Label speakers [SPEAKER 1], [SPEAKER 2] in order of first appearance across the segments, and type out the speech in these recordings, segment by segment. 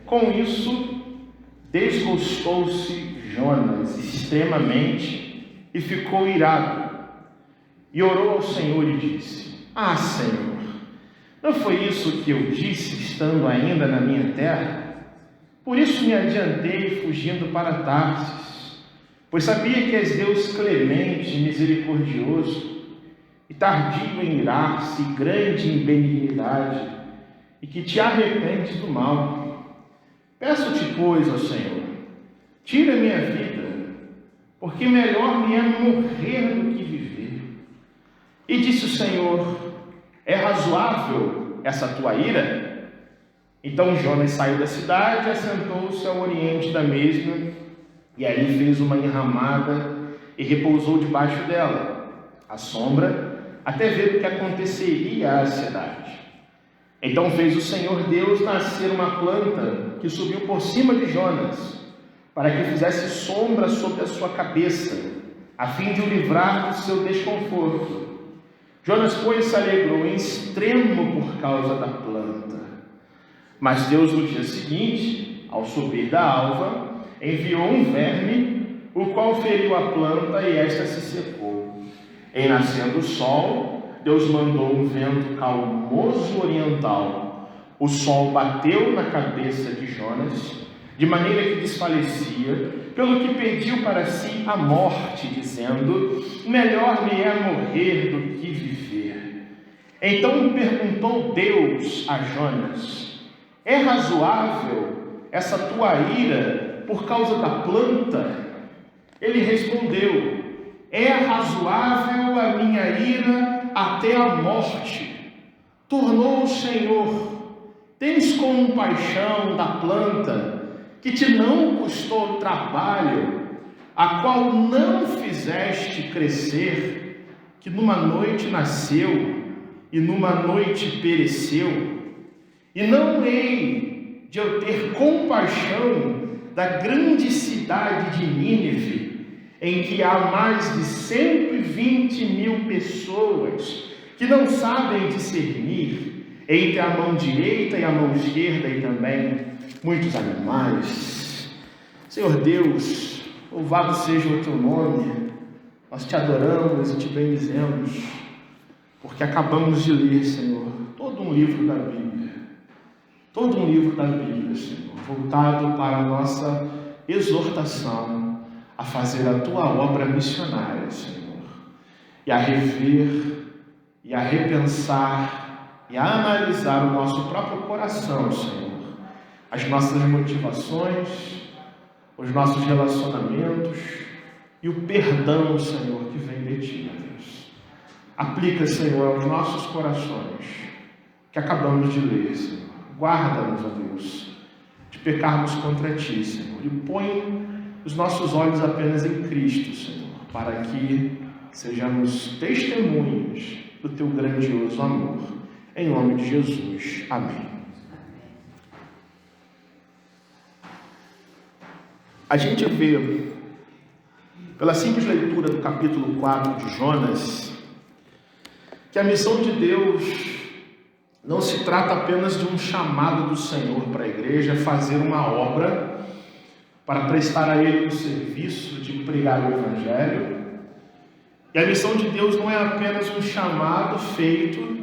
[SPEAKER 1] Com isso, desgostou-se Jonas extremamente e ficou irado. E orou ao Senhor e disse: Ah, Senhor, não foi isso que eu disse estando ainda na minha terra? Por isso me adiantei fugindo para Tarsis, pois sabia que és Deus clemente e misericordioso, e tardio em irar-se, grande em benignidade, e que te arrependes do mal. Peço-te, pois, ó Senhor, tira minha vida, porque melhor me é morrer do que viver. E disse o Senhor: É razoável essa tua ira? Então Jonas saiu da cidade e assentou-se ao oriente da mesma, e ali fez uma enramada e repousou debaixo dela, à sombra, até ver o que aconteceria à cidade. Então fez o Senhor Deus nascer uma planta que subiu por cima de Jonas, para que fizesse sombra sobre a sua cabeça, a fim de o livrar do seu desconforto. Jonas, pois, se alegrou em extremo por causa da planta. Mas Deus, no dia seguinte, ao subir da alva, enviou um verme, o qual feriu a planta e esta se secou. Em nascendo o sol, Deus mandou um vento calmoso oriental. O sol bateu na cabeça de Jonas, de maneira que desfalecia, pelo que pediu para si a morte, dizendo: Melhor me é morrer do que viver. Então perguntou Deus a Jonas: É razoável essa tua ira por causa da planta? Ele respondeu: É razoável a minha ira até a morte. Tornou o Senhor: Tens compaixão da planta, que te não custou trabalho, a qual não fizeste crescer, que numa noite nasceu e numa noite pereceu? E não hei de eu ter compaixão da grande cidade de Nínive, em que há mais de 120.000 pessoas que não sabem discernir entre a mão direita e a mão esquerda, e também muitos animais. Senhor Deus, louvado seja o teu nome. Nós te adoramos e te bendizemos, porque acabamos de ler, Senhor, todo um livro da Bíblia. Todo um livro da Bíblia, Senhor, voltado para a nossa exortação a fazer a tua obra missionária, Senhor, e a rever, e a repensar, e a analisar o nosso próprio coração, Senhor, as nossas motivações, os nossos relacionamentos e o perdão, Senhor, que vem de ti, Deus. Aplica, Senhor, aos nossos corações que acabamos de ler, Senhor. Guarda-nos, ó Deus, de pecarmos contra ti, Senhor, e põe os nossos olhos apenas em Cristo, Senhor, para que sejamos testemunhas do teu grandioso amor. Em nome de Jesus. Amém. A gente vê, pela simples leitura do capítulo 4 de Jonas, que a missão de Deus não se trata apenas de um chamado do Senhor para a igreja fazer uma obra para prestar a Ele o serviço de pregar o Evangelho. E a missão de Deus não é apenas um chamado feito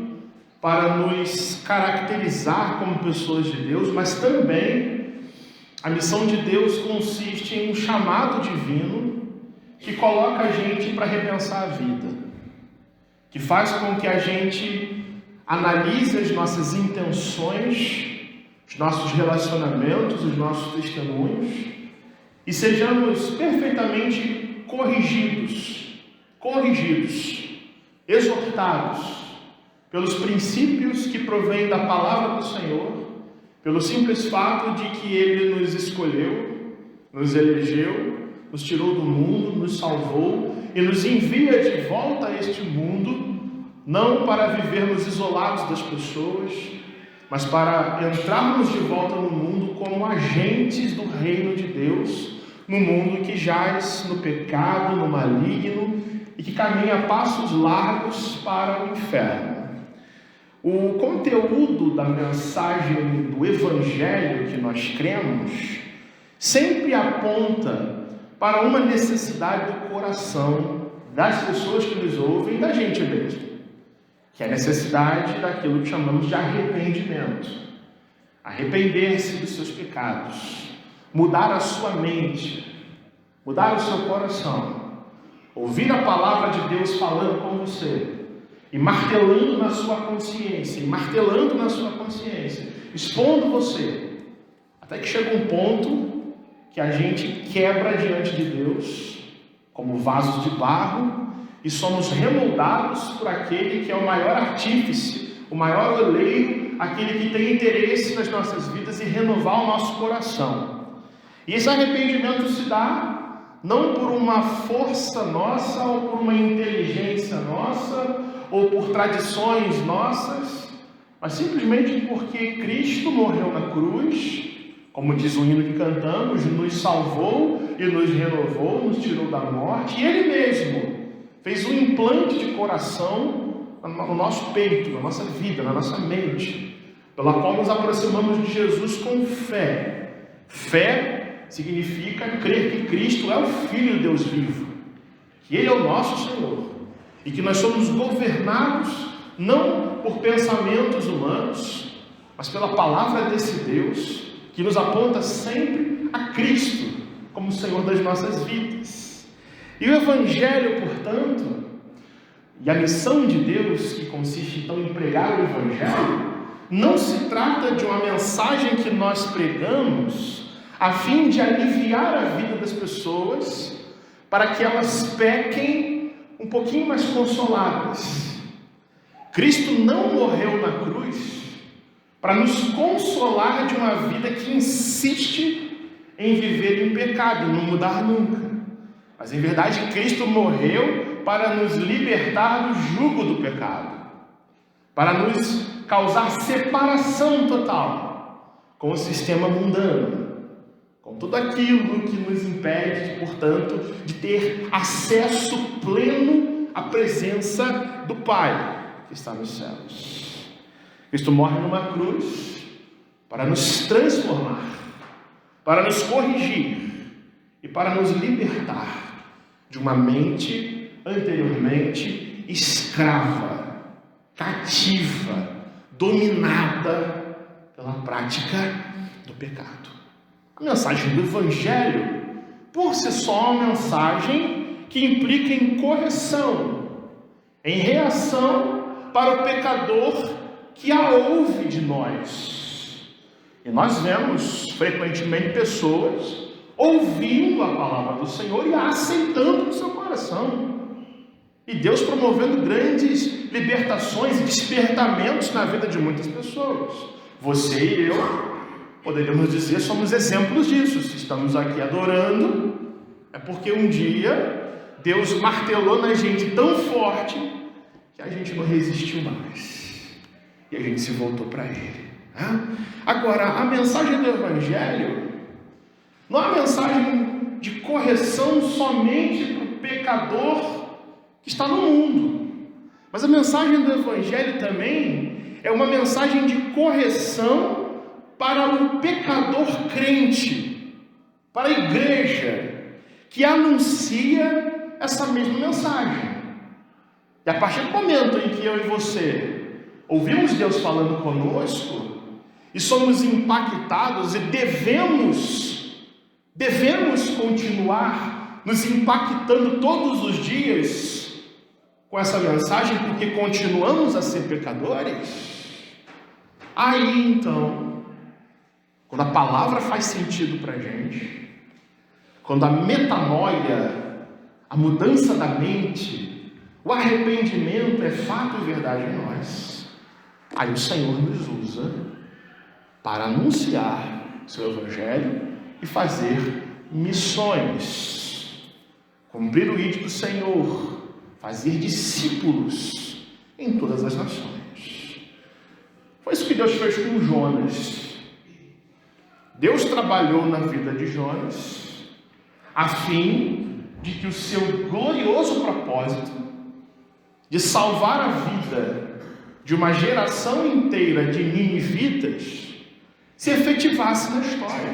[SPEAKER 1] para nos caracterizar como pessoas de Deus, mas também a missão de Deus consiste em um chamado divino que coloca a gente para repensar a vida, que faz com que a gente analise as nossas intenções, os nossos relacionamentos, os nossos testemunhos, e sejamos perfeitamente corrigidos, exortados pelos princípios que provêm da palavra do Senhor, pelo simples fato de que Ele nos escolheu, nos elegeu, nos tirou do mundo, nos salvou e nos envia de volta a este mundo, não para vivermos isolados das pessoas, mas para entrarmos de volta no mundo como agentes do reino de Deus, no mundo que jaz no pecado, no maligno e que caminha a passos largos para o inferno. O conteúdo da mensagem do Evangelho que nós cremos sempre aponta para uma necessidade do coração das pessoas que nos ouvem e da gente mesmo, que é a necessidade daquilo que chamamos de arrependimento. Arrepender-se dos seus pecados, mudar a sua mente, mudar o seu coração, ouvir a palavra de Deus falando com você, e martelando na sua consciência, expondo você, até que chega um ponto que a gente quebra diante de Deus, como vasos de barro, e somos remoldados por aquele que é o maior artífice, o maior oleiro, aquele que tem interesse nas nossas vidas e renovar o nosso coração. E esse arrependimento se dá não por uma força nossa, ou por uma inteligência nossa, ou por tradições nossas, mas simplesmente porque Cristo morreu na cruz, como diz o hino que cantamos, nos salvou e nos renovou, nos tirou da morte, e Ele mesmo fez um implante de coração no nosso peito, na nossa vida, na nossa mente, pela qual nos aproximamos de Jesus com fé. Fé significa crer que Cristo é o Filho de Deus vivo, que Ele é o nosso Senhor, e que nós somos governados não por pensamentos humanos, mas pela palavra desse Deus, que nos aponta sempre a Cristo como Senhor das nossas vidas. E o Evangelho, portanto, e a missão de Deus, que consiste então em pregar o Evangelho, não se trata de uma mensagem que nós pregamos a fim de aliviar a vida das pessoas, para que elas pequem um pouquinho mais consoladas. Cristo não morreu na cruz para nos consolar de uma vida que insiste em viver em pecado, não mudar nunca. Mas em verdade Cristo morreu para nos libertar do jugo do pecado, para nos causar separação total com o sistema mundano, com tudo aquilo que nos impede, portanto, de ter acesso pleno à presença do Pai que está nos céus. Cristo morre numa cruz para nos transformar, para nos corrigir e para nos libertar de uma mente anteriormente escrava, cativa, dominada pela prática do pecado. A mensagem do Evangelho, por si só, é uma mensagem que implica em correção, em reação para o pecador que a ouve de nós. E nós vemos frequentemente pessoas ouvindo a palavra do Senhor e a aceitando no seu coração. E Deus promovendo grandes libertações e despertamentos na vida de muitas pessoas. Você e eu, poderíamos dizer, somos exemplos disso. Se estamos aqui adorando, é porque um dia Deus martelou na gente tão forte que a gente não resistiu mais. E a gente se voltou para Ele. Agora, a mensagem do Evangelho não é uma mensagem de correção somente para o pecador que está no mundo. Mas a mensagem do Evangelho também é uma mensagem de correção para o pecador crente, para a igreja, que anuncia essa mesma mensagem. E a partir do momento em que eu e você ouvimos Deus falando conosco, e somos impactados e devemos continuar nos impactando todos os dias com essa mensagem, porque continuamos a ser pecadores. Aí então, quando a palavra faz sentido para a gente, quando a metanoia, a mudança da mente, o arrependimento é fato e verdade em nós, aí o Senhor nos usa para anunciar seu Evangelho e fazer missões, cumprir o ídolo do Senhor, fazer discípulos em todas as nações. Foi isso que Deus fez com Jonas. Deus trabalhou na vida de Jonas a fim de que o seu glorioso propósito de salvar a vida de uma geração inteira de ninivitas se efetivasse na história,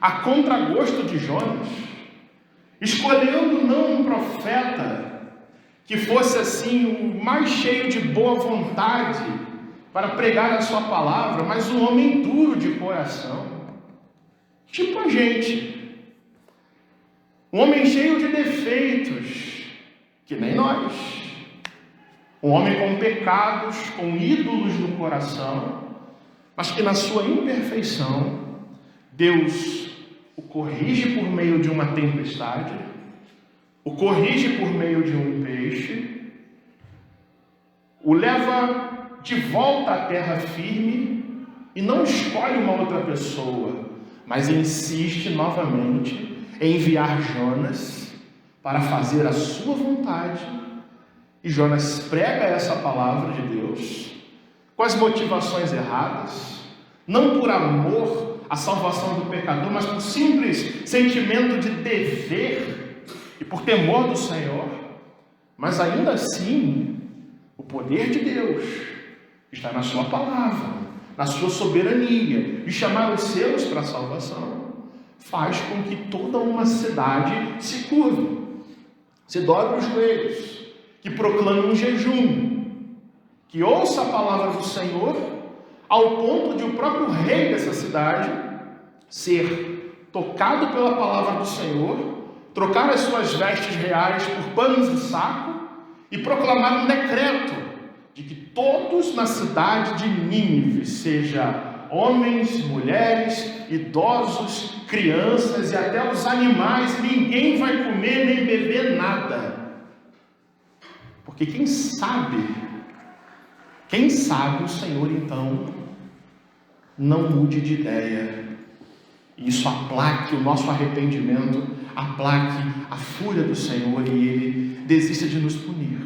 [SPEAKER 1] a contragosto de Jonas, escolhendo não um profeta que fosse assim o mais cheio de boa vontade para pregar a sua palavra, mas um homem duro de coração, tipo a gente, um homem cheio de defeitos, que nem nós, um homem com pecados, com ídolos no coração, mas que na sua imperfeição, Deus o corrige por meio de uma tempestade, o corrige por meio de um peixe, o leva de volta à terra firme e não escolhe uma outra pessoa, mas insiste novamente em enviar Jonas para fazer a sua vontade. E Jonas prega essa palavra de Deus com as motivações erradas, não por amor à salvação do pecador, mas por simples sentimento de dever e por temor do Senhor. Mas ainda assim, o poder de Deus está na sua palavra, na sua soberania, de chamar os seus para a salvação, faz com que toda uma cidade se curve, se dobre os joelhos, que proclame um jejum, que ouça a palavra do Senhor, ao ponto de o próprio rei dessa cidade ser tocado pela palavra do Senhor, trocar as suas vestes reais por panos de saco e proclamar um decreto de que todos na cidade de Nínive, seja homens, mulheres, idosos, crianças e até os animais, ninguém vai comer nem beber nada. Porque quem sabe o Senhor então não mude de ideia, e isso aplaque o nosso arrependimento, aplaque a fúria do Senhor e Ele desista de nos punir.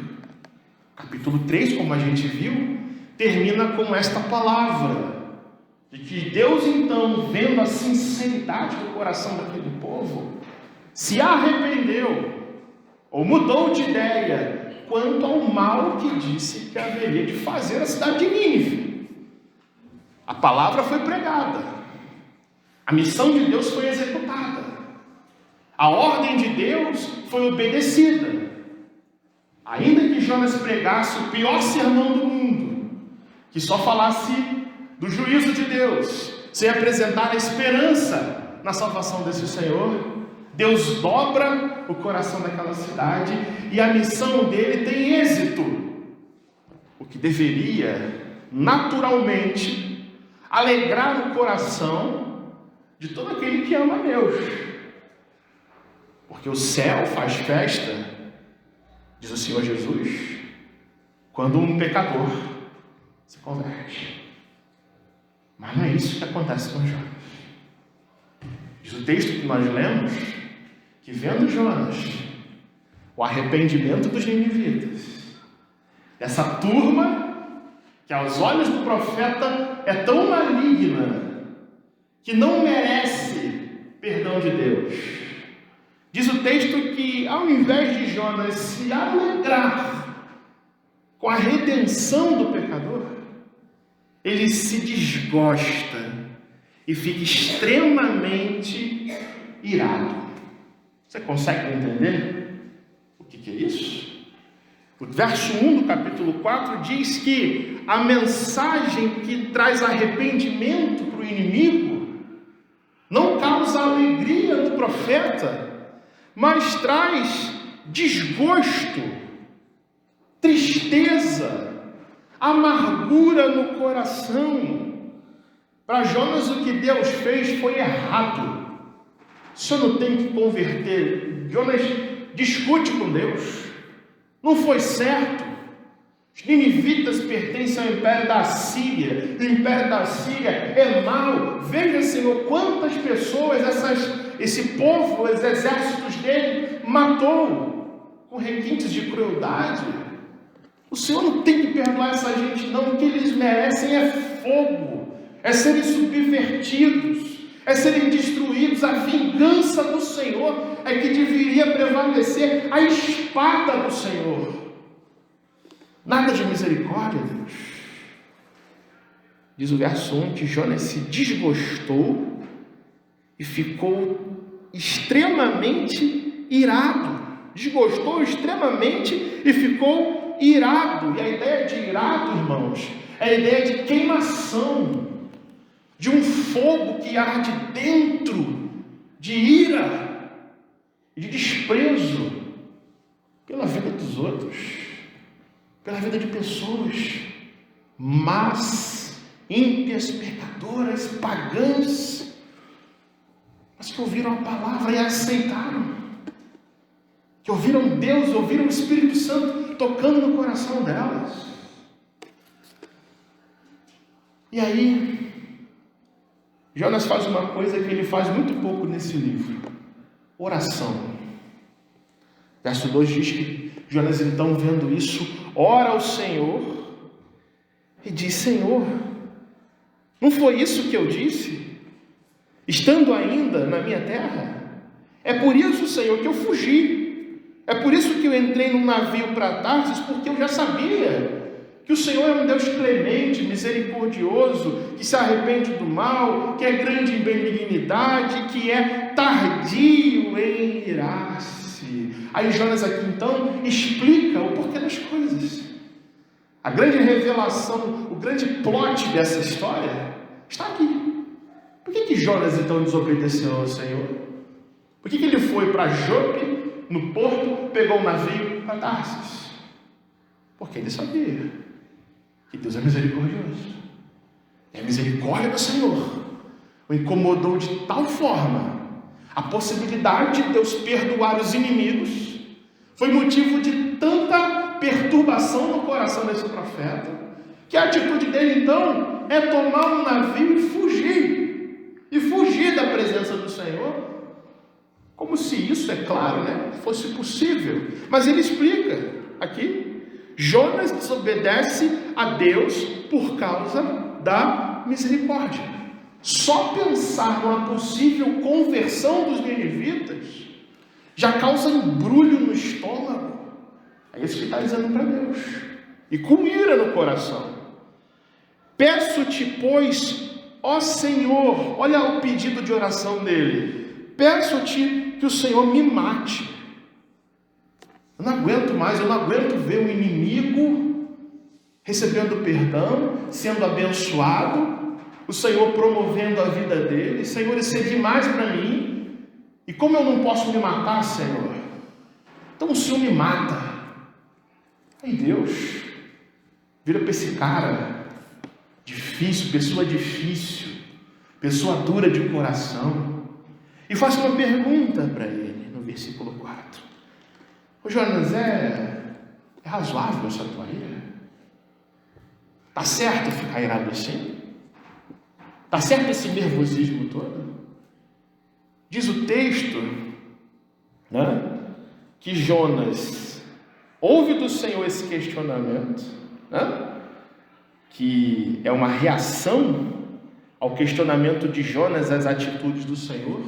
[SPEAKER 1] Capítulo 3, como a gente viu, termina com esta palavra, de que Deus então, vendo a sinceridade do coração daquele povo, se arrependeu, ou mudou de ideia, quanto ao mal que disse que haveria de fazer a cidade de Nínive. A palavra foi pregada, a missão de Deus foi executada, a ordem de Deus foi obedecida. Ainda que Jonas pregasse o pior sermão do mundo, que só falasse do juízo de Deus, sem apresentar a esperança na salvação desse Senhor, Deus dobra o coração daquela cidade e a missão dele tem êxito, o que deveria naturalmente alegrar o coração de todo aquele que ama a Deus, porque o céu faz festa, diz o Senhor Jesus, quando um pecador se converte. Mas não é isso que acontece com Jonas. Diz o texto que nós lemos que, vendo Jonas o arrependimento dos ninivitas, essa turma que aos olhos do profeta é tão maligna que não merece perdão de Deus, diz o texto que, ao invés de Jonas se alegrar com a redenção do pecador, ele se desgosta e fica extremamente irado. Você consegue entender o que é isso? O verso 1 do capítulo 4 diz que a mensagem que traz arrependimento para o inimigo não causa alegria no profeta, mas traz desgosto, tristeza, amargura no coração. Para Jonas, o que Deus fez foi errado. O senhor não tem que converter. Jonas discute com Deus. Não foi certo. Os ninivitas pertencem ao império da Síria. O império da Síria é mau. Veja, Senhor, quantas pessoas esse povo, os exércitos dele, matou com requintes de crueldade. O Senhor não tem que perdoar essa gente, não. O que eles merecem é fogo, é serem subvertidos, é serem destruídos. A vingança do Senhor é que deveria prevalecer, a espada do Senhor. Nada de misericórdia, Deus. diz o verso 1, que Jonas se desgostou e ficou extremamente irado. Desgostou extremamente e ficou irado. E a ideia de irado, irmãos, é a ideia de queimação, de um fogo que arde dentro, de ira e de desprezo pela vida dos outros, pela vida de pessoas más, ímpias, pecadoras, pagãs, mas que ouviram a palavra e a aceitaram, que ouviram Deus, ouviram o Espírito Santo tocando no coração delas. E aí, Jonas faz uma coisa que ele faz muito pouco nesse livro: oração. Verso 2 diz que Jonas, então, vendo isso, ora ao Senhor e diz: Senhor, não foi isso que eu disse, estando ainda na minha terra? É por isso, Senhor, que eu fugi. É por isso que eu entrei num navio para Tarsis, porque eu já sabia que o Senhor é um Deus clemente, misericordioso, que se arrepende do mal, que é grande em benignidade, que é tardio em irar-se. Aí Jonas aqui então explica o porquê das coisas. A grande revelação, o grande plot dessa história está aqui. Por que Jonas então desobedeceu ao Senhor? Por que ele foi para Jope, no porto, pegou um navio para Tarsis? Porque ele sabia que Deus é misericordioso. E a misericórdia do Senhor o incomodou de tal forma, a possibilidade de Deus perdoar os inimigos foi motivo de tanta perturbação no coração desse profeta, que a atitude dele então é tomar um navio e fugir da presença do Senhor, como se isso, é claro, fosse possível. Mas ele explica aqui: Jonas desobedece a Deus por causa da misericórdia. Só pensar numa possível conversão dos ninivitas já causa embrulho no estômago. É isso que está dizendo para Deus, e com ira no coração. Peço-te, pois, ó Senhor, olha o pedido de oração dele: peço-te que o Senhor me mate. Eu não aguento mais, eu não aguento ver o inimigo recebendo perdão, sendo abençoado, o Senhor promovendo a vida dele. Senhor, isso é demais para mim. E como eu não posso me matar, Senhor, então o Senhor me mata. Aí Deus vira para esse cara difícil, pessoa dura de coração, e faz uma pergunta para ele no versículo 4. Ô Jonas, é razoável essa tua ira? Está certo ficar irado assim? Está certo esse nervosismo todo? Diz o texto, que Jonas ouve do Senhor esse questionamento, que é uma reação ao questionamento de Jonas às atitudes do Senhor,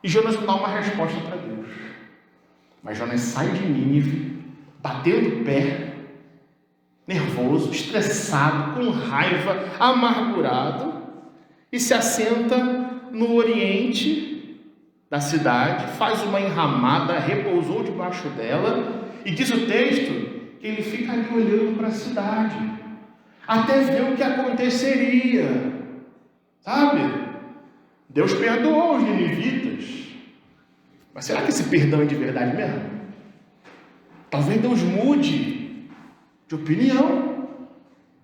[SPEAKER 1] e Jonas não dá uma resposta para Deus. Mas Jonas sai de Nínive, batendo o pé, nervoso, estressado, com raiva, amargurado, e se assenta no oriente da cidade, faz uma enramada, repousou debaixo dela, e diz o texto que ele fica ali olhando para a cidade, até ver o que aconteceria, sabe? Deus perdoou os ninivitas, mas será que esse perdão é de verdade mesmo? Talvez Deus mude de opinião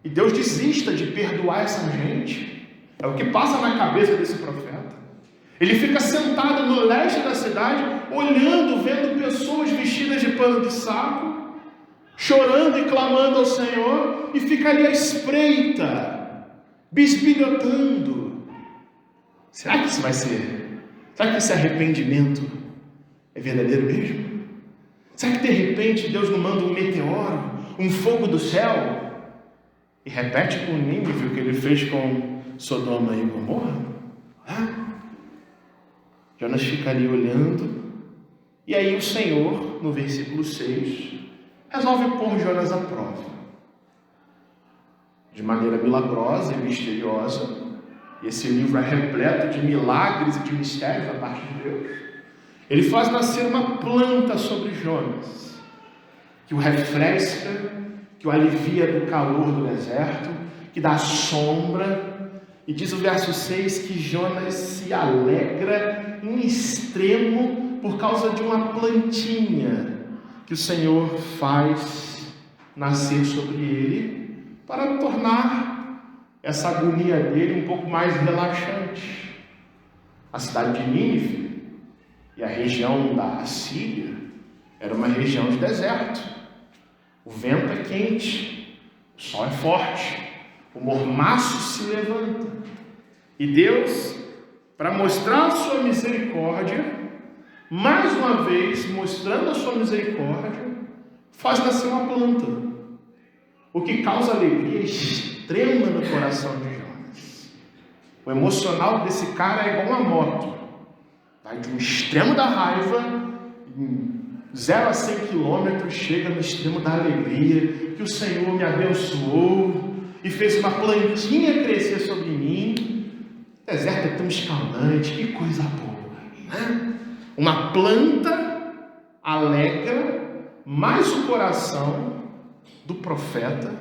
[SPEAKER 1] e Deus desista de perdoar essa gente. É o que passa na cabeça desse profeta. Ele fica sentado no leste da cidade, olhando, vendo pessoas vestidas de pano de saco, chorando e clamando ao Senhor, e fica ali à espreita, bisbilhotando. Será que isso vai ser? Será que esse arrependimento é verdadeiro mesmo? Será que de repente Deus não manda um meteoro, um fogo do céu, e repete com Nínive o que ele fez com Sodoma e Gomorra? Jonas fica ali olhando, e aí o Senhor, no versículo 6, resolve pôr Jonas à prova. de maneira milagrosa e misteriosa. E esse livro é repleto de milagres e de mistérios da parte de Deus. Ele faz nascer uma planta sobre Jonas, que o refresca, que o alivia do calor do deserto, que dá sombra. E diz o verso 6 que Jonas se alegra em extremo por causa de uma plantinha que o Senhor faz nascer sobre ele, para tornar essa agonia dele um pouco mais relaxante. A cidade de Nínive e a região da Assíria era uma região de deserto. O vento é quente, o sol é forte, o mormaço se levanta. E Deus, para mostrar a sua misericórdia, mais uma vez mostrando a sua misericórdia, faz nascer uma planta, o que causa alegria extrema no coração de Jonas. O emocional desse cara é igual uma moto, vai de um extremo da raiva, em 0 a 100 quilômetros, chega no extremo da alegria, que o Senhor me abençoou e fez uma plantinha crescer sobre mim. O deserto é tão escaldante, que coisa boa, né? Uma planta alegra mais o coração do profeta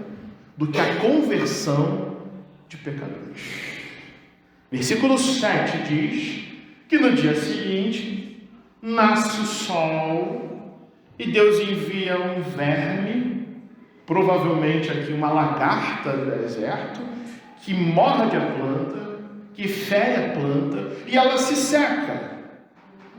[SPEAKER 1] do que a conversão de pecadores. Versículo 7 diz que no dia seguinte nasce o sol e Deus envia um verme, provavelmente aqui uma lagarta do deserto, que morde a planta, que fere a planta e ela se seca.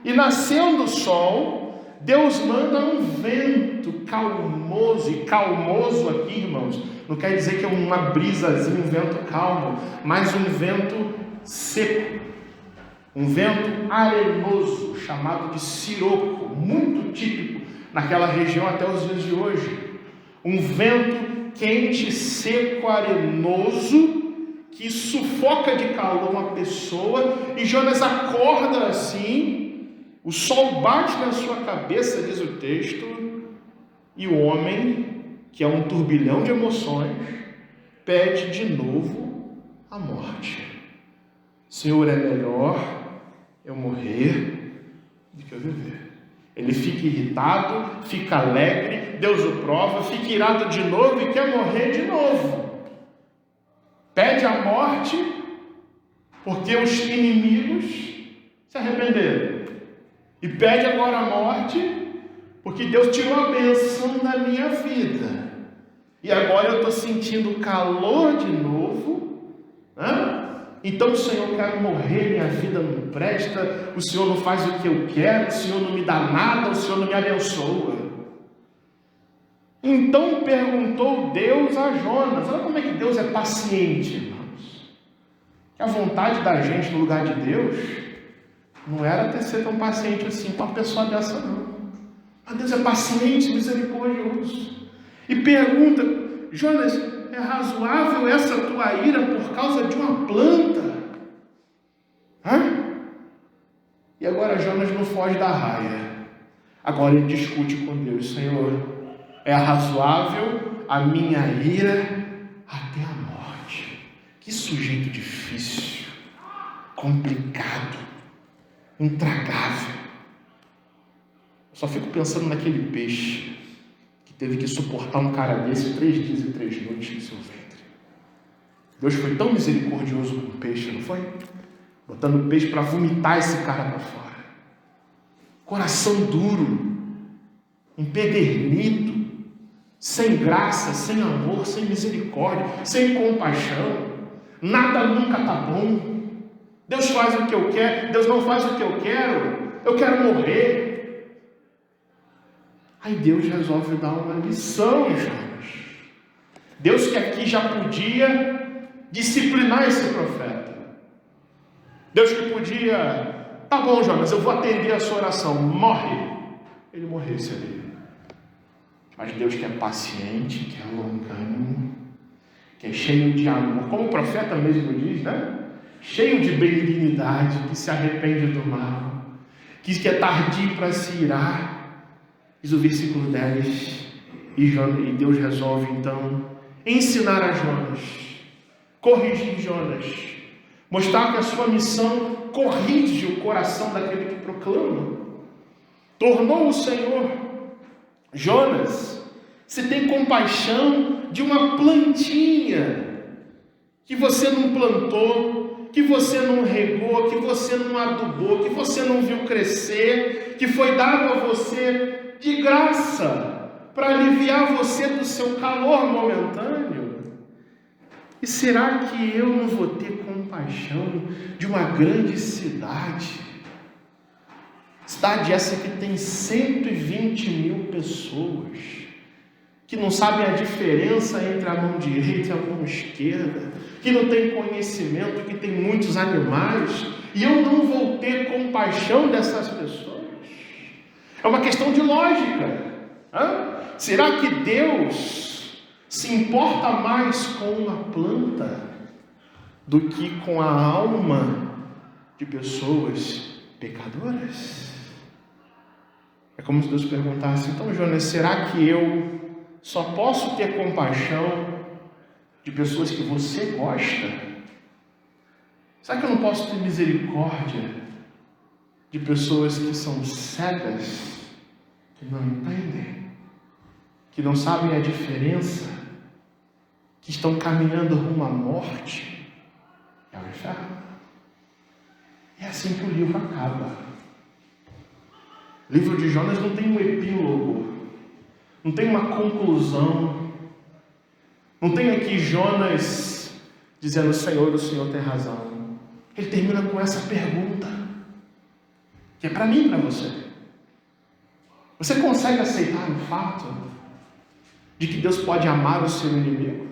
[SPEAKER 1] E nascendo o sol, Deus manda um vento calmoso, e calmoso aqui, irmãos, não quer dizer que é uma brisazinha, um vento calmo, mas um vento seco, um vento arenoso, chamado de siroco, muito típico naquela região até os dias de hoje. Um vento quente, seco, arenoso, que sufoca de calor uma pessoa, e Jonas acorda assim. O sol bate na sua cabeça, diz o texto, e o homem, que é um turbilhão de emoções, pede de novo a morte. Senhor, é melhor eu morrer do que eu viver. Ele fica irritado, fica alegre, Deus o prova, fica irado de novo e quer morrer de novo. Pede a morte, porque os inimigos se arrependeram. E pede agora a morte, porque Deus tirou a bênção da minha vida. E agora eu estou sentindo calor de novo. Então, Senhor, eu quero morrer, minha vida não presta, o Senhor não faz o que eu quero, o Senhor não me dá nada, o Senhor não me abençoa. Então perguntou Deus a Jonas. Olha como é que Deus é paciente, irmãos. Que a vontade da gente no lugar de Deus não era ter ser tão paciente assim com uma pessoa dessa, não. Mas Deus é paciente, misericordioso. E pergunta: Jonas, é razoável essa tua ira por causa de uma planta? E agora Jonas não foge da raia. Agora ele discute com Deus: Senhor, é razoável a minha ira até a morte? Que sujeito difícil, complicado, intragável. Só fico pensando naquele peixe que teve que suportar um cara desse 3 dias e 3 noites no seu ventre. Deus foi tão misericordioso com o peixe, não foi? Botando o peixe para vomitar esse cara para fora. Coração duro, empedernido, sem graça, sem amor, sem misericórdia, sem compaixão. Nada nunca está bom. Deus faz o que eu quero, Deus não faz o que eu quero morrer. Aí Deus resolve dar uma lição em Jonas. Deus que aqui já podia disciplinar esse profeta. Deus que podia, tá bom, Jonas, eu vou atender a sua oração, morre. Ele morresse ali. Mas Deus que é paciente, que é longânimo, que é cheio de amor, como o profeta mesmo diz, né? Cheio de benignidade, que se arrepende do mal, que é tardio para se irar. Diz o versículo 10, e Deus resolve então ensinar a Jonas corrigir Jonas, mostrar que a sua missão corrige o coração daquele que proclama. Tornou o Senhor Jonas, se tem compaixão de uma plantinha que você não plantou, que você não regou, que você não adubou, que você não viu crescer, que foi dado a você de graça para aliviar você do seu calor momentâneo. E será que eu não vou ter compaixão de uma grande cidade? Cidade essa que tem 120 mil pessoas, que não sabem a diferença entre a mão direita e a mão esquerda, que não tem conhecimento, que tem muitos animais, e eu não vou ter compaixão dessas pessoas? É uma questão de lógica. Será que Deus se importa mais com uma planta do que com a alma de pessoas pecadoras? É como se Deus perguntasse: então, Jonas, será que eu só posso ter compaixão de pessoas que você gosta? Será que eu não posso ter misericórdia de pessoas que são cegas, que não entendem, que não sabem a diferença, que estão caminhando rumo à morte e ao inferno? É assim que o livro acaba. O livro de Jonas não tem um epílogo, não tem uma conclusão, não tem aqui Jonas dizendo: Senhor, o Senhor tem razão. Ele termina com essa pergunta, que é para mim e para você. Você consegue aceitar o fato de que Deus pode amar o seu inimigo?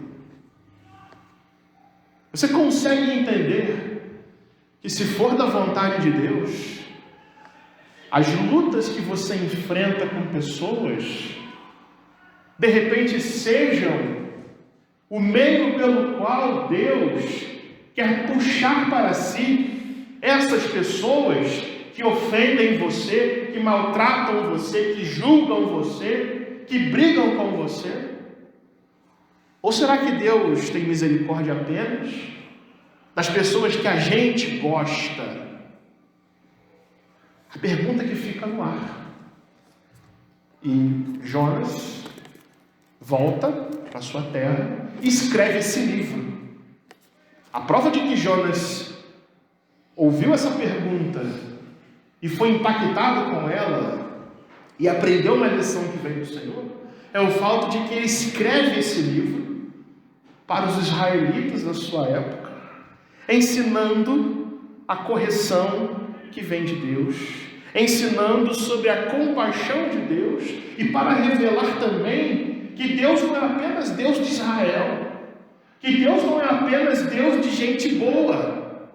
[SPEAKER 1] Você consegue entender que, se for da vontade de Deus, as lutas que você enfrenta com pessoas, de repente sejam o meio pelo qual Deus quer puxar para si essas pessoas que ofendem você, que maltratam você, que julgam você, que brigam com você? Ou será que Deus tem misericórdia apenas das pessoas que a gente gosta? A pergunta que fica no ar. E Jonas volta para sua terra e escreve esse livro. A prova de que Jonas ouviu essa pergunta e foi impactado com ela e aprendeu uma lição que vem do Senhor é o fato de que ele escreve esse livro para os israelitas da sua época, ensinando a correção que vem de Deus, ensinando sobre a compaixão de Deus, e para revelar também que Deus não é apenas Deus de Israel, que Deus não é apenas Deus de gente boa,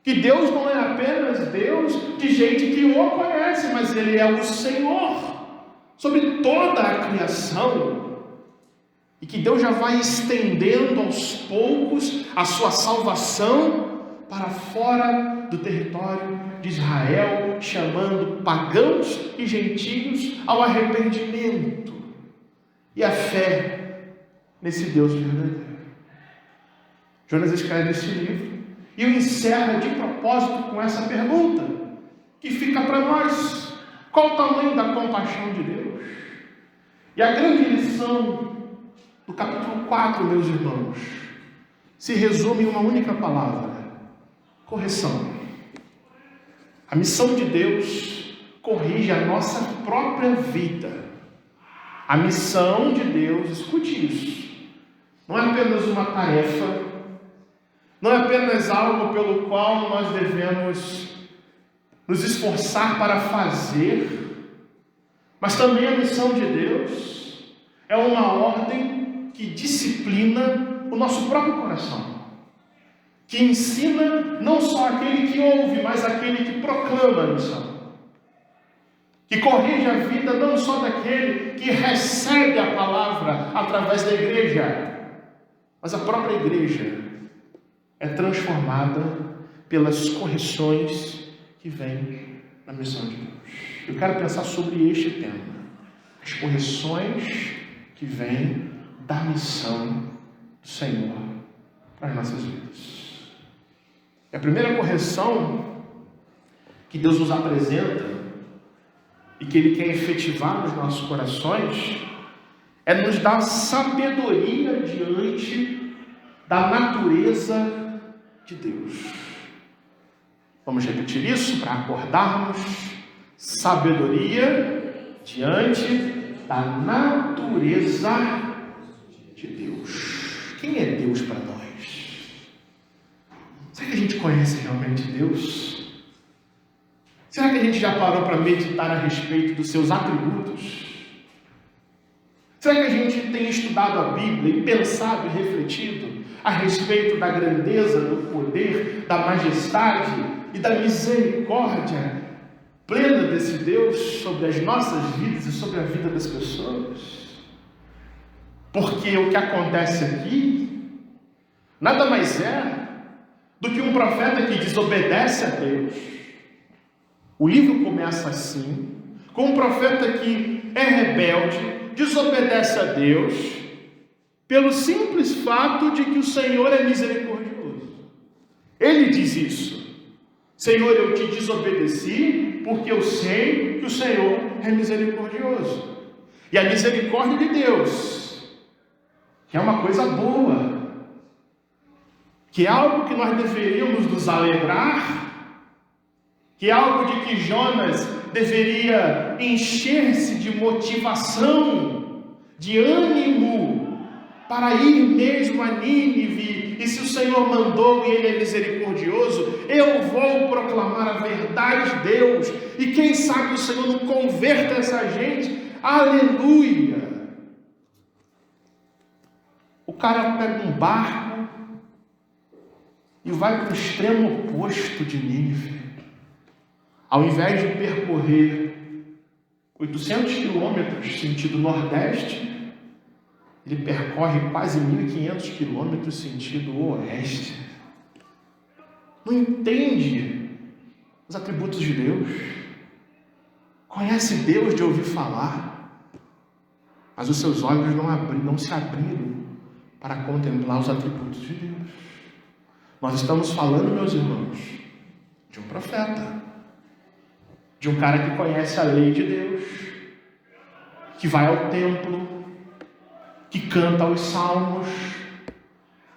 [SPEAKER 1] que Deus não é apenas Deus de gente que o conhece, mas Ele é o Senhor sobre toda a criação, e que Deus já vai estendendo aos poucos a sua salvação para fora do território de Israel, chamando pagãos e gentios ao arrependimento e à fé nesse Deus verdadeiro. Jonas escreve esse livro e o encerra de propósito com essa pergunta, que fica para nós: qual o tamanho da compaixão de Deus? E a grande lição do capítulo 4, meus irmãos, se resume em uma única palavra: correção. A missão de Deus corrige a nossa própria vida. A missão de Deus, escute isso, não é apenas uma tarefa, não é apenas algo pelo qual nós devemos nos esforçar para fazer, mas também a missão de Deus é uma ordem que disciplina o nosso próprio coração, que ensina não só aquele que ouve, mas aquele que proclama a missão, que corrige a vida não só daquele que recebe a palavra através da igreja, mas a própria igreja é transformada pelas correções que vêm na missão de Deus. Eu quero pensar sobre este tema: as correções que vêm da missão do Senhor para as nossas vidas. E a primeira correção que Deus nos apresenta e que Ele quer efetivar nos nossos corações é nos dar sabedoria diante da natureza de Deus. Vamos repetir isso para acordarmos. Sabedoria diante da natureza de Deus. Quem é Deus para nós? Será que a gente conhece realmente Deus? Será que a gente já parou para meditar a respeito dos seus atributos? Será que a gente tem estudado a Bíblia e pensado e refletido a respeito da grandeza, do poder, da majestade e da misericórdia plena desse Deus sobre as nossas vidas e sobre a vida das pessoas? Porque o que acontece aqui nada mais é do que um profeta que desobedece a Deus. O livro começa assim, com um profeta que é rebelde, desobedece a Deus, pelo simples fato de que o Senhor é misericordioso. Ele diz isso: Senhor, eu te desobedeci porque eu sei que o Senhor é misericordioso. E a misericórdia de Deus, que é uma coisa boa, que é algo que nós deveríamos nos alegrar, que é algo de que Jonas deveria encher-se de motivação, de ânimo, para ir mesmo a Nínive. E se o Senhor mandou e Ele é misericordioso, eu vou proclamar a verdade de Deus, e quem sabe o Senhor não converta essa gente. Aleluia! O cara pega um barco e vai para o extremo oposto de Nínive. Ao invés de percorrer 800 quilômetros sentido nordeste, ele percorre quase 1.500 quilômetros sentido oeste. Não entende os atributos de Deus. Conhece Deus de ouvir falar, mas os seus olhos não se abriram para contemplar os atributos de Deus. Nós estamos falando, meus irmãos, de um profeta, de um cara que conhece a lei de Deus, que vai ao templo, que canta os salmos.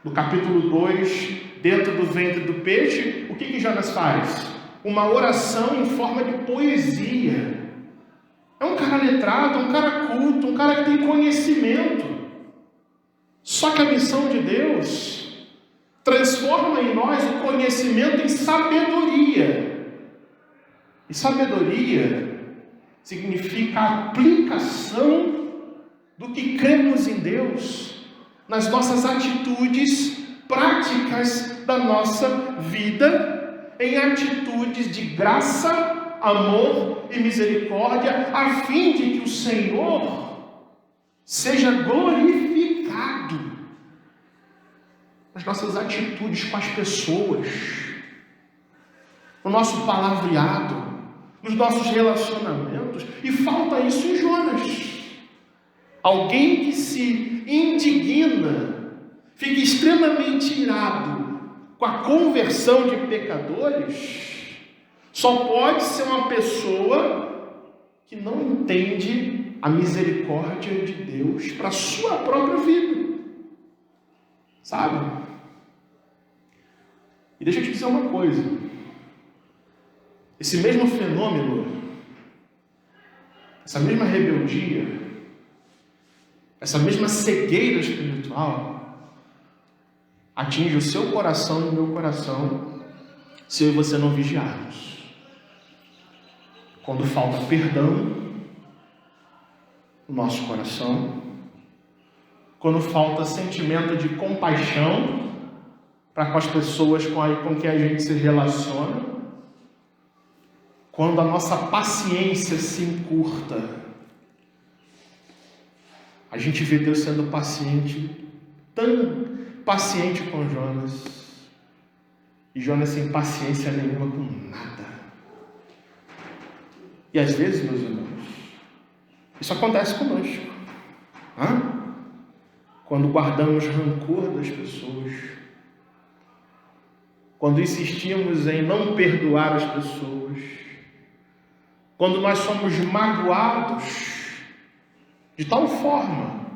[SPEAKER 1] No capítulo 2, dentro do ventre do peixe, o que Jonas faz? Uma oração em forma de poesia. É um cara letrado, um cara culto, um cara que tem conhecimento. Só que a missão de Deus transforma em nós o conhecimento em sabedoria. E sabedoria significa a aplicação do que cremos em Deus nas nossas atitudes práticas da nossa vida, em atitudes de graça, amor e misericórdia, a fim de que o Senhor seja glorificado nas nossas atitudes com as pessoas, no nosso palavreado, nos nossos relacionamentos. E falta isso em Jonas. Alguém que se indigna, fica extremamente irado com a conversão de pecadores, só pode ser uma pessoa que não entende a misericórdia de Deus para a sua própria vida. Sabe? E deixa eu te dizer uma coisa. Esse mesmo fenômeno, essa mesma rebeldia, essa mesma cegueira espiritual atinge o seu coração e o meu coração se eu e você não vigiarmos. Quando falta perdão no nosso coração, quando falta sentimento de compaixão para com as pessoas com quem a gente se relaciona, quando a nossa paciência se encurta. A gente vê Deus sendo paciente, tão paciente com Jonas, e Jonas sem paciência nenhuma com nada. E às vezes, meus irmãos, isso acontece conosco. Quando guardamos rancor das pessoas, quando insistimos em não perdoar as pessoas, quando nós somos magoados de tal forma,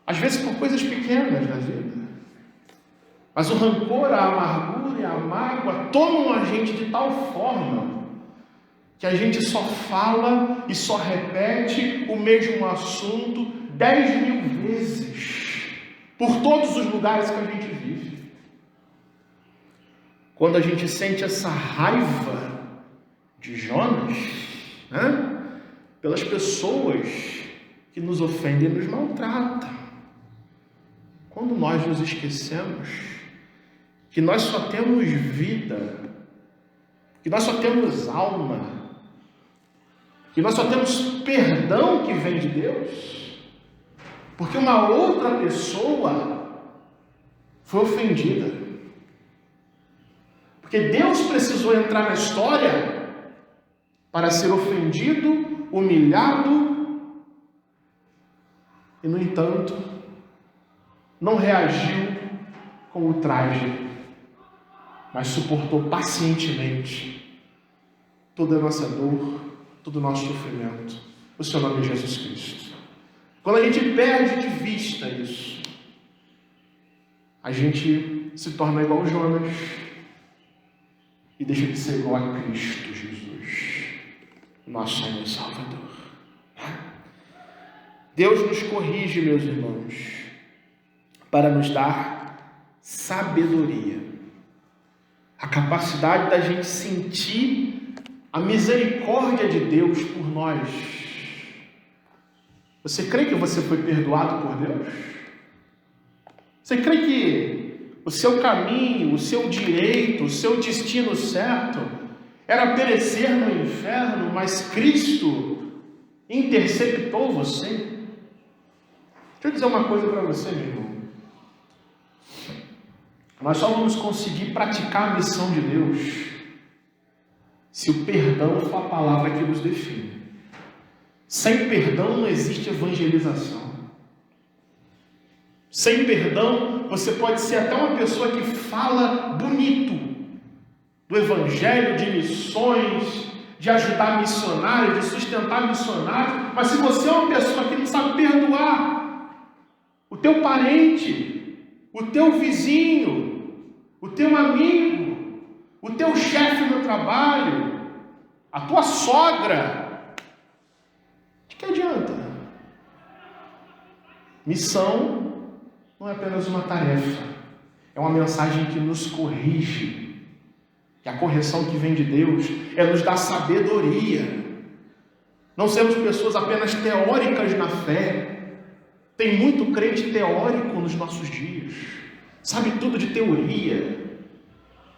[SPEAKER 1] às vezes por coisas pequenas da vida, mas o rancor, a amargura e a mágoa tomam a gente de tal forma que a gente só fala e só repete o mesmo assunto 10.000 vezes por todos os lugares que a gente vive. Quando a gente sente essa raiva de Jonas, pelas pessoas que nos ofendem e nos maltratam, quando nós nos esquecemos que nós só temos vida, que nós só temos alma, que nós só temos perdão que vem de Deus, porque uma outra pessoa foi ofendida. Porque Deus precisou entrar na história para ser ofendido, humilhado, e no entanto, não reagiu com o traje, mas suportou pacientemente toda a nossa dor, todo o nosso sofrimento. O seu nome é Jesus Cristo. Quando a gente perde de vista isso, a gente se torna igual Jonas e deixa de ser igual a Cristo Jesus, nosso Senhor e Salvador. Deus nos corrige, meus irmãos, para nos dar sabedoria, a capacidade da gente sentir a misericórdia de Deus por nós. Você crê que você foi perdoado por Deus? Você crê que o seu caminho, o seu direito, o seu destino certo era perecer no inferno, mas Cristo interceptou você? Deixa eu dizer uma coisa para você, meu irmão. Nós só vamos conseguir praticar a missão de Deus se o perdão for a palavra que nos define. Sem perdão não existe evangelização. Sem perdão, você pode ser até uma pessoa que fala bonito do evangelho, de missões, de ajudar missionários, de sustentar missionários, mas se você é uma pessoa que não sabe perdoar o teu parente, o teu vizinho, o teu amigo, o teu chefe no trabalho, a tua sogra, de que adianta? Missão não é apenas uma tarefa, é uma mensagem que nos corrige. E a correção que vem de Deus é nos dar sabedoria. Não sermos pessoas apenas teóricas na fé. Tem muito crente teórico nos nossos dias, sabe tudo de teoria,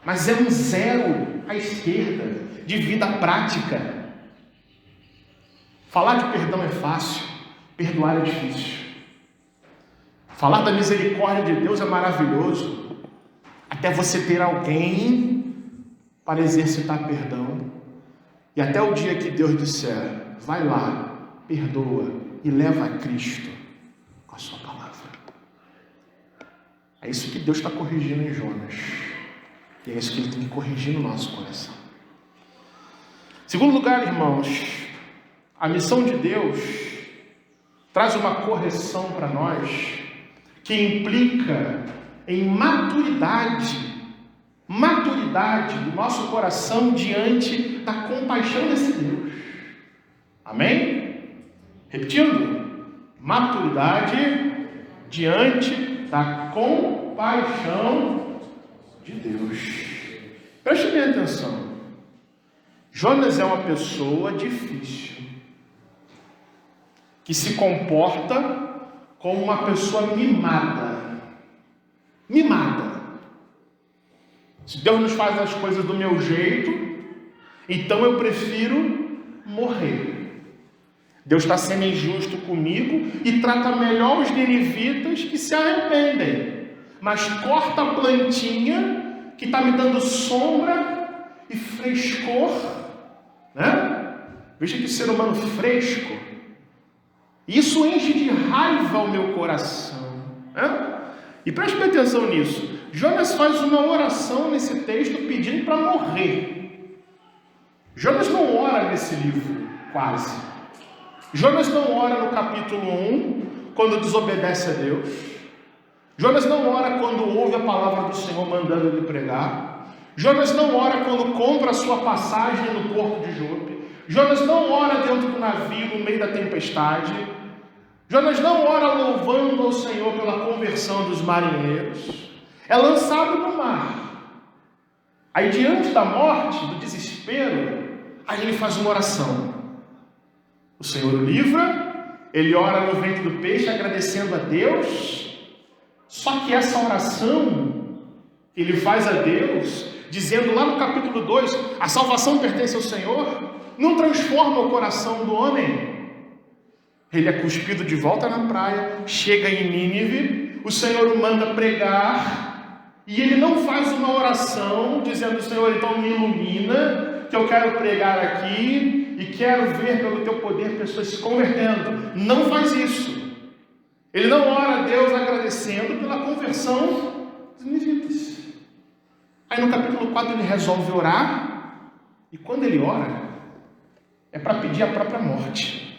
[SPEAKER 1] mas é um zero à esquerda de vida prática. Falar de perdão é fácil, perdoar é difícil. Falar da misericórdia de Deus é maravilhoso, até você ter alguém para exercitar perdão, e até o dia que Deus disser, vai lá, perdoa e leva a Cristo com a sua palavra. É isso que Deus está corrigindo em Jonas, e é isso que Ele tem que corrigir no nosso coração. Segundo lugar, irmãos, a missão de Deus traz uma correção para nós que implica em maturidade do nosso coração diante da compaixão desse Deus. Amém? Repetindo, maturidade diante da compaixão de Deus. Preste bem atenção. Jonas é uma pessoa difícil, que se comporta como uma pessoa mimada. Se Deus nos faz as coisas do meu jeito, então eu prefiro morrer. Deus está sendo injusto comigo e trata melhor os ninivitas que se arrependem, mas corta a plantinha que está me dando sombra e frescor, né? Veja que ser humano fresco. Isso enche de raiva o meu coração, né? E preste atenção nisso. Jonas faz uma oração nesse texto pedindo para morrer. Jonas não ora nesse livro, quase. Jonas não ora no capítulo 1, quando desobedece a Deus. Jonas não ora quando ouve a palavra do Senhor mandando ele pregar. Jonas não ora quando compra a sua passagem no porto de Jope. Jonas não ora dentro do navio no meio da tempestade. Jonas não ora louvando ao Senhor pela conversão dos marinheiros. É lançado no mar. Aí diante da morte, do desespero, aí ele faz uma oração. O Senhor o livra, ele ora no ventre do peixe agradecendo a Deus. Só que essa oração que ele faz a Deus, dizendo lá no capítulo 2, a salvação pertence ao Senhor, não transforma o coração do homem. Ele é cuspido de volta na praia, chega em Nínive, o Senhor o manda pregar, e ele não faz uma oração dizendo: Senhor, então me ilumina, que eu quero pregar aqui, e quero ver pelo teu poder pessoas se convertendo. Não faz isso. Ele não ora a Deus agradecendo pela conversão dos ninivitas. Aí no capítulo 4 ele resolve orar, e quando ele ora, é para pedir a própria morte.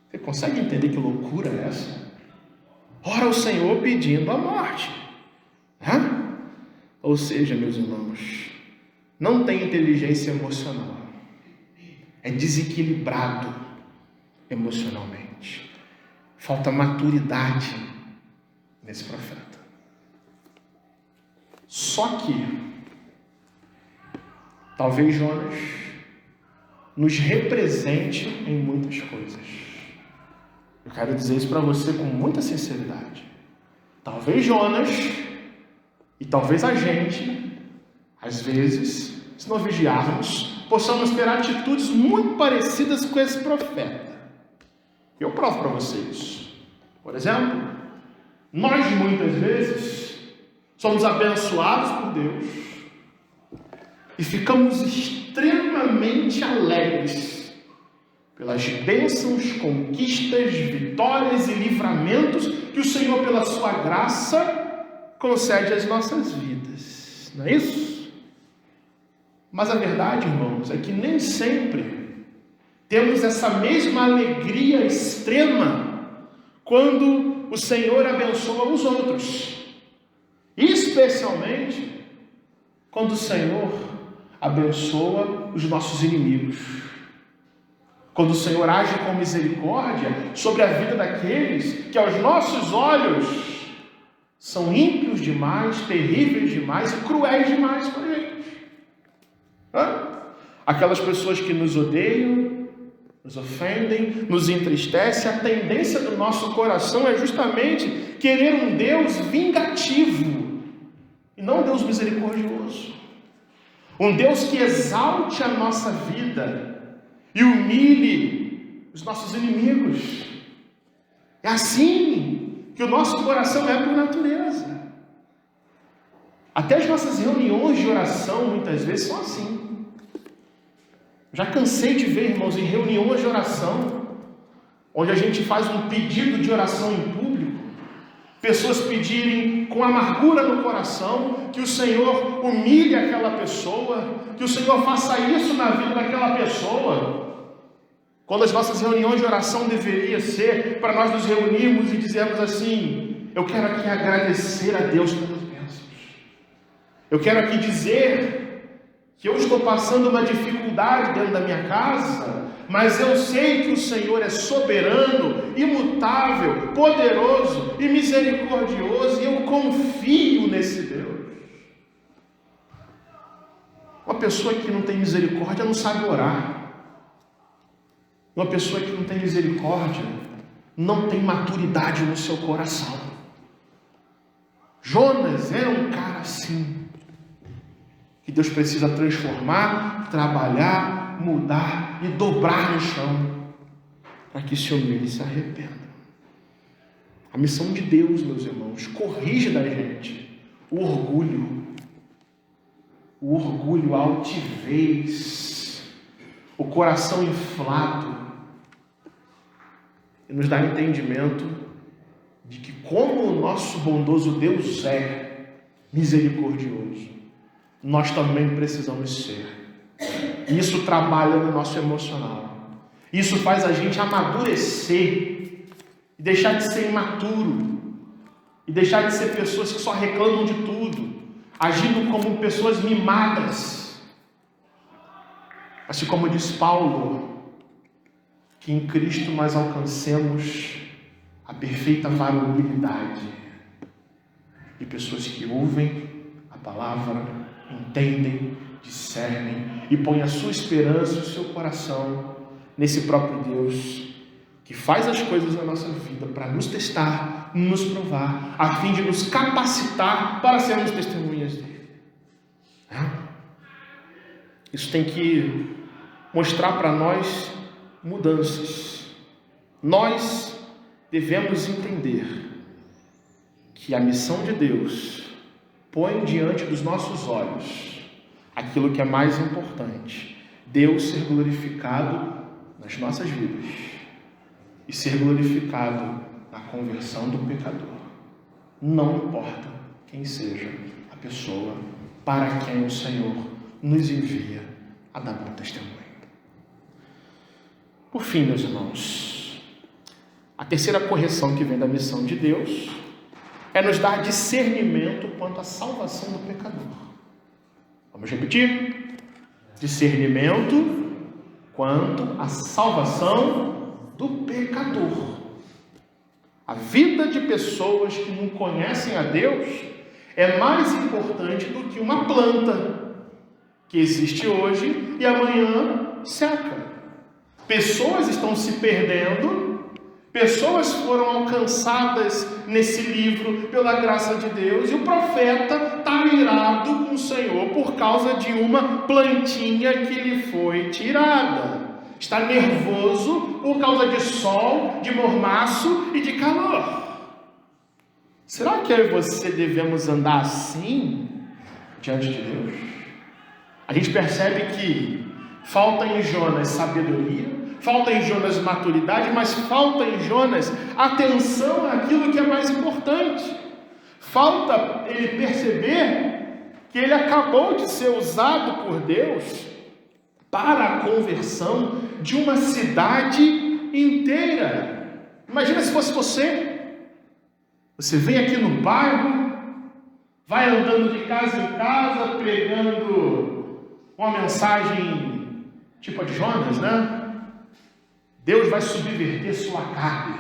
[SPEAKER 1] Você consegue entender que loucura é essa? Ora ao Senhor pedindo a morte. Ou seja, meus irmãos, não tem inteligência emocional. É desequilibrado emocionalmente. Falta maturidade nesse profeta. Só que, talvez Jonas nos represente em muitas coisas. Eu quero dizer isso para você com muita sinceridade. Talvez Jonas, e talvez a gente, às vezes, se não vigiarmos, possamos ter atitudes muito parecidas com esse profeta. Eu provo para vocês. Por exemplo, nós muitas vezes somos abençoados por Deus e ficamos extremamente alegres pelas bênçãos, conquistas, vitórias e livramentos que o Senhor, pela sua graça, concede às nossas vidas. Não é isso? Mas a verdade, irmãos, é que nem sempre temos essa mesma alegria extrema quando o Senhor abençoa os outros. Especialmente quando o Senhor abençoa os nossos inimigos. Quando o Senhor age com misericórdia sobre a vida daqueles que aos nossos olhos são ímpios demais, terríveis demais e cruéis demais para eles. Aquelas pessoas que nos odeiam, nos ofendem, nos entristecem, a tendência do nosso coração é justamente querer um Deus vingativo e não um Deus misericordioso. Um Deus que exalte a nossa vida e humilhe os nossos inimigos. É assim que o nosso coração é por natureza. Até as nossas reuniões de oração muitas vezes são assim. Já cansei de ver, irmãos, em reuniões de oração, onde a gente faz um pedido de oração em público, pessoas pedirem com amargura no coração que o Senhor humilhe aquela pessoa, que o Senhor faça isso na vida daquela pessoa, quando as nossas reuniões de oração deveria ser para nós nos reunirmos e dizermos assim: eu quero aqui agradecer a Deus pelas bênçãos, eu quero aqui dizer que eu estou passando uma dificuldade dentro da minha casa, mas eu sei que o Senhor é soberano, imutável, poderoso e misericordioso, e eu confio nesse Deus. Uma pessoa que não tem misericórdia não sabe orar. Uma pessoa que não tem misericórdia não tem maturidade no seu coração. Jonas era um cara assim, que Deus precisa transformar, trabalhar, mudar e dobrar no chão, para que esse homem se arrependa. A missão de Deus, meus irmãos, corrige da gente o orgulho, a altivez, o coração inflado, e nos dá entendimento de que, como o nosso bondoso Deus é, misericordioso. Nós também precisamos ser. Isso trabalha no nosso emocional. Isso faz a gente amadurecer e deixar de ser imaturo e deixar de ser pessoas que só reclamam de tudo, agindo como pessoas mimadas. Assim como diz Paulo, que em Cristo nós alcancemos a perfeita varonilidade de pessoas que ouvem a palavra, entendem, discernem e põem a sua esperança e o seu coração nesse próprio Deus que faz as coisas na nossa vida para nos testar, nos provar, a fim de nos capacitar para sermos testemunhas dele. Isso tem que mostrar para nós mudanças. Nós devemos entender que a missão de Deus põe diante dos nossos olhos aquilo que é mais importante: Deus ser glorificado nas nossas vidas e ser glorificado na conversão do pecador. Não importa quem seja a pessoa para quem o Senhor nos envia a dar bom testemunho. Por fim, meus irmãos, a terceira correção que vem da missão de Deus é nos dar discernimento quanto à salvação do pecador. Vamos repetir? Discernimento quanto à salvação do pecador. A vida de pessoas que não conhecem a Deus é mais importante do que uma planta que existe hoje e amanhã seca. Pessoas estão se perdendo, pessoas foram alcançadas nesse livro pela graça de Deus, e o profeta está irado com o Senhor por causa de uma plantinha que lhe foi tirada. Está nervoso por causa de sol, de mormaço e de calor. Será que eu e você devemos andar assim diante de Deus? A gente percebe que falta em Jonas sabedoria, falta em Jonas maturidade, mas falta em Jonas atenção àquilo que é mais importante. Falta ele perceber que ele acabou de ser usado por Deus para a conversão de uma cidade inteira. Imagina se fosse você. Você vem aqui no bairro, vai andando de casa em casa, pregando uma mensagem tipo a de Jonas, né? Deus vai subverter sua carne.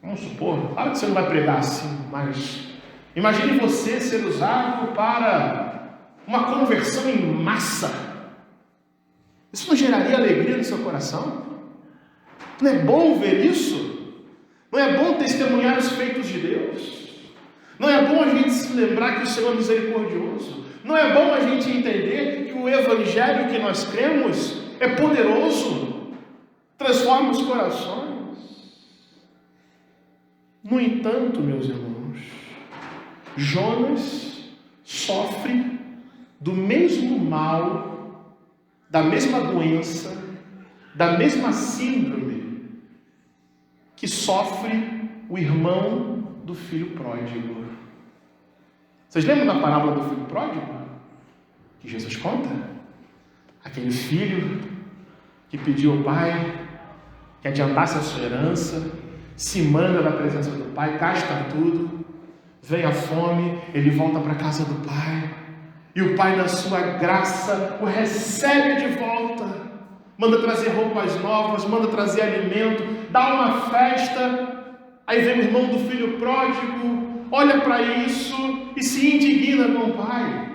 [SPEAKER 1] Vamos supor, claro que você não vai pregar assim, mas imagine você ser usado para uma conversão em massa. Isso não geraria alegria no seu coração? Não é bom ver isso? Não é bom testemunhar os feitos de Deus? Não é bom a gente se lembrar que o Senhor é misericordioso? Não é bom a gente entender que o Evangelho que nós cremos é poderoso, transforma os corações? No entanto, meus irmãos, Jonas sofre do mesmo mal, da mesma doença, da mesma síndrome que sofre o irmão do filho pródigo. Vocês lembram da parábola do filho pródigo? Que Jesus conta? Aquele filho que pediu ao pai que adiantasse a sua herança, se manda da presença do pai, gasta tudo, vem a fome, ele volta para a casa do pai, e o pai, na sua graça, o recebe de volta, manda trazer roupas novas, manda trazer alimento, dá uma festa. Aí vem o irmão do filho pródigo, olha para isso e se indigna com o pai,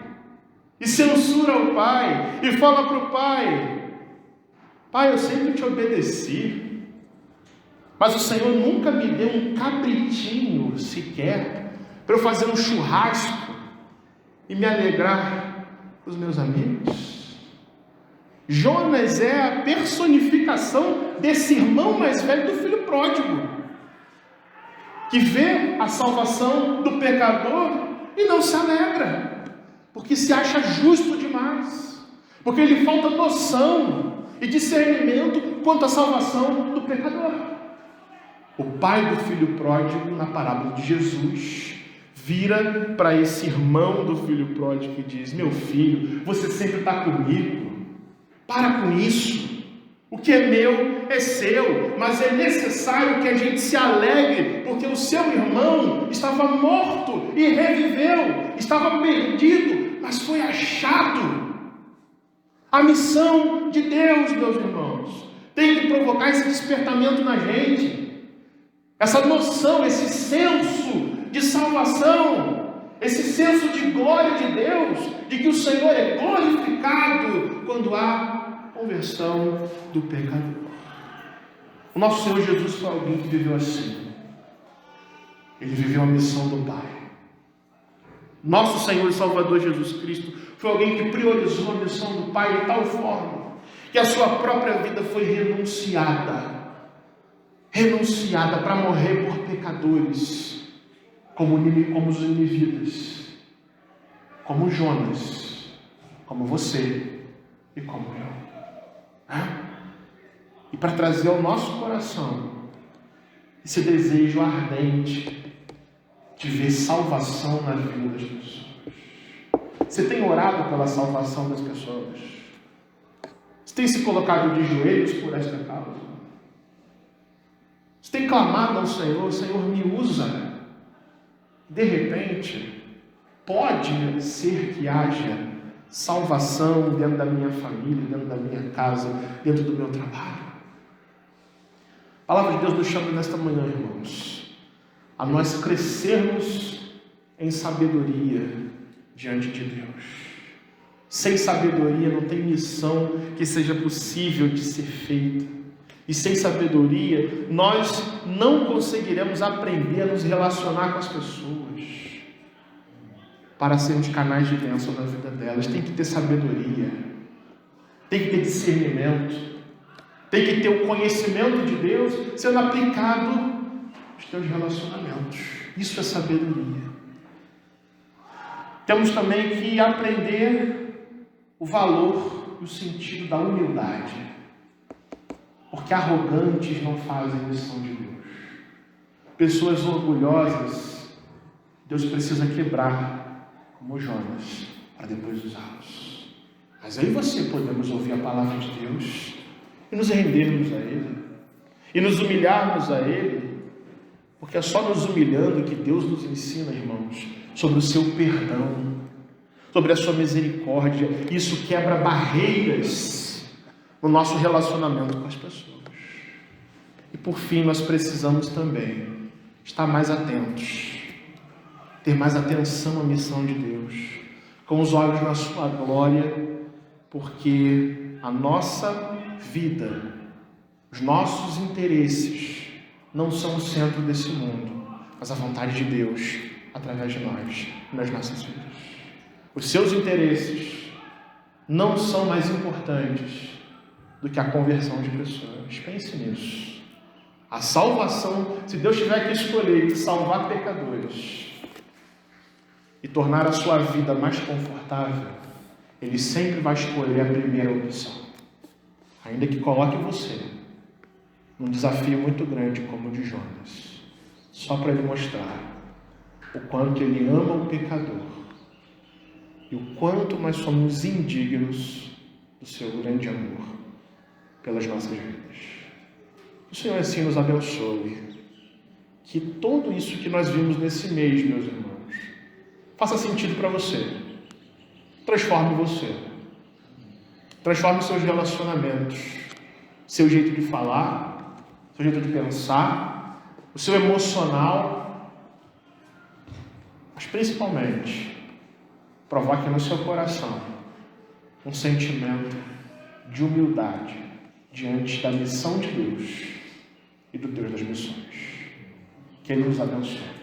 [SPEAKER 1] e censura o pai, e fala para o pai: pai, eu sempre te obedeci, mas o Senhor nunca me deu um cabritinho sequer para eu fazer um churrasco e me alegrar com os meus amigos. Jonas é a personificação desse irmão mais velho do filho pródigo, que vê a salvação do pecador e não se alegra, porque se acha justo demais, porque lhe falta noção e discernimento quanto à salvação do pecador. O pai do filho pródigo, na parábola de Jesus, vira para esse irmão do filho pródigo e diz: meu filho, você sempre está comigo, para com isso. O que é meu é seu, mas é necessário que a gente se alegre, porque o seu irmão estava morto e reviveu, estava perdido, mas foi achado. A missão de Deus, meus irmãos, tem que provocar esse despertamento na gente, essa noção, esse senso de salvação, esse senso de glória de Deus, de que o Senhor é glorificado quando há conversão do pecador. O nosso Senhor Jesus foi alguém que viveu assim. Ele viveu a missão do Pai. Nosso Senhor e Salvador Jesus Cristo foi alguém que priorizou a missão do Pai de tal forma que a sua própria vida foi renunciada para morrer por pecadores, como os ninivitas, como Jonas, como você e como eu. E para trazer ao nosso coração esse desejo ardente de ver salvação na vida das pessoas. Você tem orado pela salvação das pessoas? Você tem se colocado de joelhos por esta causa? Você tem clamado ao Senhor: Senhor, me usa. De repente, pode ser que haja salvação dentro da minha família, dentro da minha casa, dentro do meu trabalho. A palavra de Deus nos chama nesta manhã, irmãos, a nós crescermos em sabedoria diante de Deus. Sem sabedoria não tem missão que seja possível de ser feita. E sem sabedoria nós não conseguiremos aprender a nos relacionar com as pessoas para sermos canais de bênção na vida delas. Tem que ter sabedoria, tem que ter discernimento, tem que ter o conhecimento de Deus sendo aplicado nos teus relacionamentos. Isso é sabedoria. Temos também que aprender o valor e o sentido da humildade, porque arrogantes não fazem missão de Deus. Pessoas orgulhosas, Deus precisa quebrar, como Jonas, para depois usá-los. Mas aí podemos ouvir a palavra de Deus e nos rendermos a Ele, e nos humilharmos a Ele, porque é só nos humilhando que Deus nos ensina, irmãos, sobre o seu perdão, sobre a sua misericórdia. Isso quebra barreiras no nosso relacionamento com as pessoas. E por fim, nós precisamos também estar mais atentos, ter mais atenção à missão de Deus, com os olhos na sua glória, porque a nossa vida, os nossos interesses não são o centro desse mundo, mas a vontade de Deus através de nós, nas nossas vidas. Os seus interesses não são mais importantes do que a conversão de pessoas. Pense nisso. A salvação, se Deus tiver que escolher salvar pecadores e tornar a sua vida mais confortável, Ele sempre vai escolher a primeira opção, ainda que coloque você num desafio muito grande como o de Jonas, só para Ele mostrar o quanto Ele ama o pecador e o quanto nós somos indignos do seu grande amor pelas nossas vidas. O Senhor assim nos abençoe, que tudo isso que nós vimos nesse mês, meus irmãos, faça sentido para você. Transforme você. Transforme seus relacionamentos, seu jeito de falar, seu jeito de pensar, o seu emocional. Mas principalmente, provoque no seu coração um sentimento de humildade diante da missão de Deus e do Deus das missões. Que Ele nos abençoe.